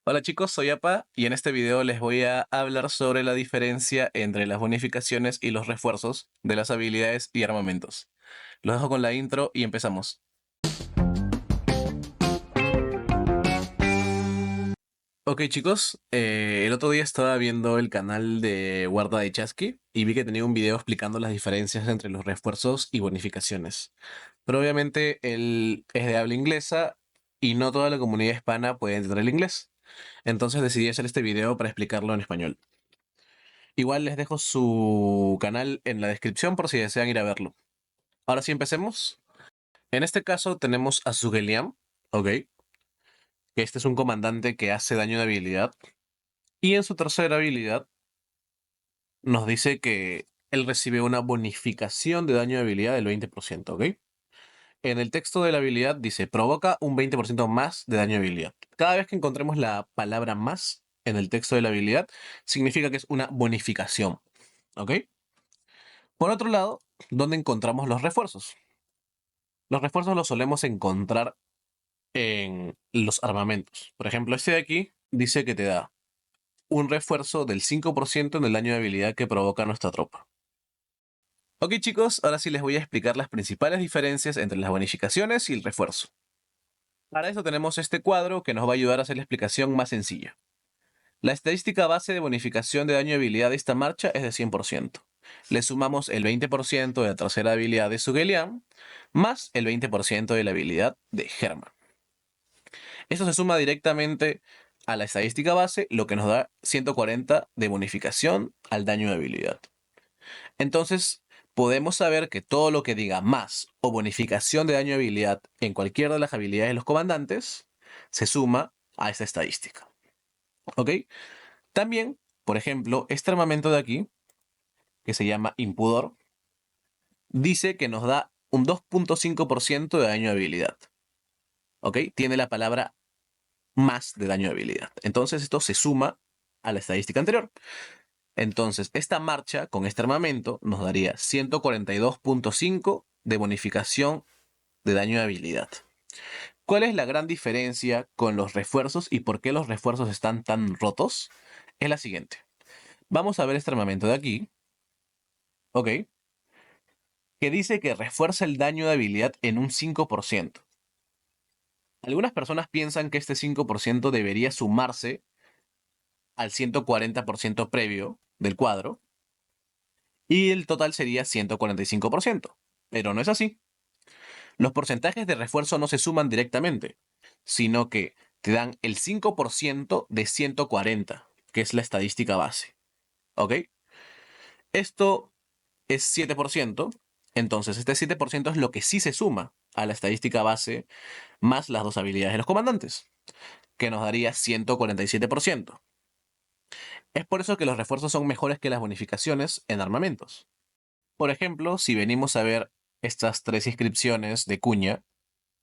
Hola chicos, soy Apa y en este video les voy a hablar sobre la diferencia entre las bonificaciones y los refuerzos de las habilidades y armamentos. Los dejo con la intro y empezamos. Ok chicos, el otro día estaba viendo el canal de Guarda de Chasqui y vi que tenía un video explicando las diferencias entre los refuerzos y bonificaciones. Pero obviamente él es de habla inglesa y no toda la comunidad hispana puede entender el inglés. Entonces decidí hacer este video para explicarlo en español. Igual les dejo su canal en la descripción por si desean ir a verlo. Ahora sí, empecemos. En este caso tenemos a Zugeliam, ok, que este es un comandante que hace daño de habilidad. Y en su tercera habilidad nos dice que él recibe una bonificación de daño de habilidad del 20%, ok. En el texto de la habilidad dice, provoca un 20% más de daño de habilidad. Cada vez que encontremos la palabra más en el texto de la habilidad, significa que es una bonificación, ok. Por otro lado, ¿dónde encontramos los refuerzos? Los refuerzos los solemos encontrar en los armamentos. Por ejemplo, este de aquí dice que te da un refuerzo del 5% en el daño de habilidad que provoca nuestra tropa. Ok chicos, ahora sí les voy a explicar las principales diferencias entre las bonificaciones y el refuerzo. Para eso tenemos este cuadro que nos va a ayudar a hacer la explicación más sencilla. La estadística base de bonificación de daño de habilidad de esta marcha es de 100%. Le sumamos el 20% de la tercera habilidad de Sugeliam, más el 20% de la habilidad de Hermann. Esto se suma directamente a la estadística base, lo que nos da 140 de bonificación al daño de habilidad. Entonces, podemos saber que todo lo que diga más o bonificación de daño de habilidad en cualquiera de las habilidades de los comandantes, se suma a esta estadística. ¿Ok? También, por ejemplo, este armamento de aquí, que se llama Impudor, dice que nos da un 2.5% de daño de habilidad. ¿Ok? Tiene la palabra más de daño de habilidad. Entonces esto se suma a la estadística anterior. Entonces esta marcha con este armamento nos daría 142.5 de bonificación de daño de habilidad. ¿Cuál es la gran diferencia con los refuerzos y por qué los refuerzos están tan rotos? Es la siguiente. Vamos a ver este armamento de aquí. ¿Ok? Que dice que refuerza el daño de habilidad en un 5%. Algunas personas piensan que este 5% debería sumarse al 140% previo del cuadro y el total sería 145%. Pero no es así. Los porcentajes de refuerzo no se suman directamente, sino que te dan el 5% de 140, que es la estadística base. ¿Ok? Esto es 7%, entonces este 7% es lo que sí se suma a la estadística base más las dos habilidades de los comandantes, que nos daría 147%. Es por eso que los refuerzos son mejores que las bonificaciones en armamentos. Por ejemplo, si venimos a ver estas tres inscripciones de cuña,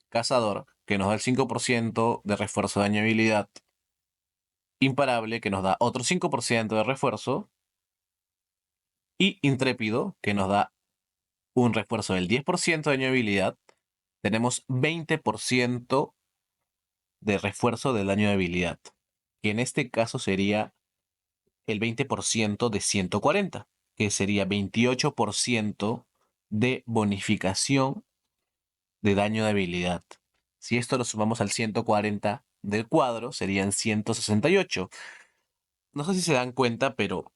cazador, que nos da el 5% de refuerzo de dañabilidad, imparable, que nos da otro 5% de refuerzo, y intrépido, que nos da un refuerzo del 10% de dañabilidad, tenemos 20% de refuerzo del daño de habilidad, que en este caso sería el 20% de 140, que sería 28% de bonificación de daño de habilidad. Si esto lo sumamos al 140 del cuadro, serían 168. No sé si se dan cuenta, pero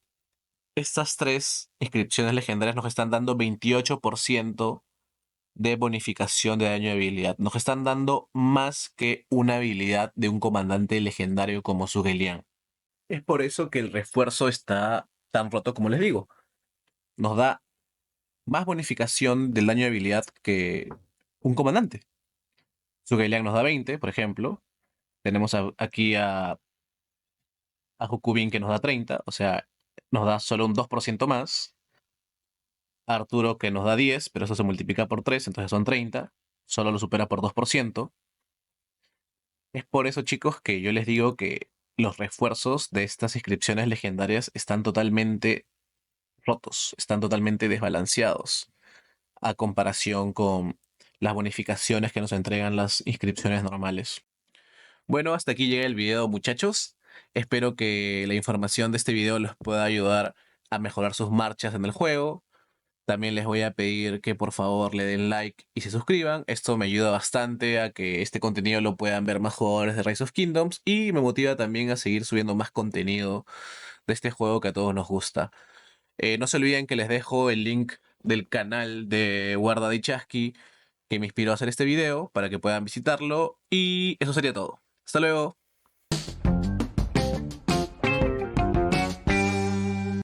estas tres inscripciones legendarias nos están dando 28% de bonificación de daño de habilidad. Nos están dando más que una habilidad de un comandante legendario como Sugelian. Es por eso que el refuerzo está tan roto como les digo. Nos da más bonificación del daño de habilidad que un comandante. Sugelian nos da 20, por ejemplo. Tenemos aquí a Hukubin que nos da 30, o sea, nos da solo un 2% más. A Arturo que nos da 10, pero eso se multiplica por 3, entonces son 30. Solo lo supera por 2%. Es por eso, chicos, que yo les digo que los refuerzos de estas inscripciones legendarias están totalmente rotos, están totalmente desbalanceados a comparación con las bonificaciones que nos entregan las inscripciones normales. Bueno, hasta aquí llega el video, muchachos. Espero que la información de este video les pueda ayudar a mejorar sus marchas en el juego. También les voy a pedir que por favor le den like y se suscriban. Esto me ayuda bastante a que este contenido lo puedan ver más jugadores de Rise of Kingdoms y me motiva también a seguir subiendo más contenido de este juego que a todos nos gusta. No se olviden que les dejo el link del canal de Guarda de Chasqui que me inspiró a hacer este video para que puedan visitarlo y eso sería todo. Hasta luego.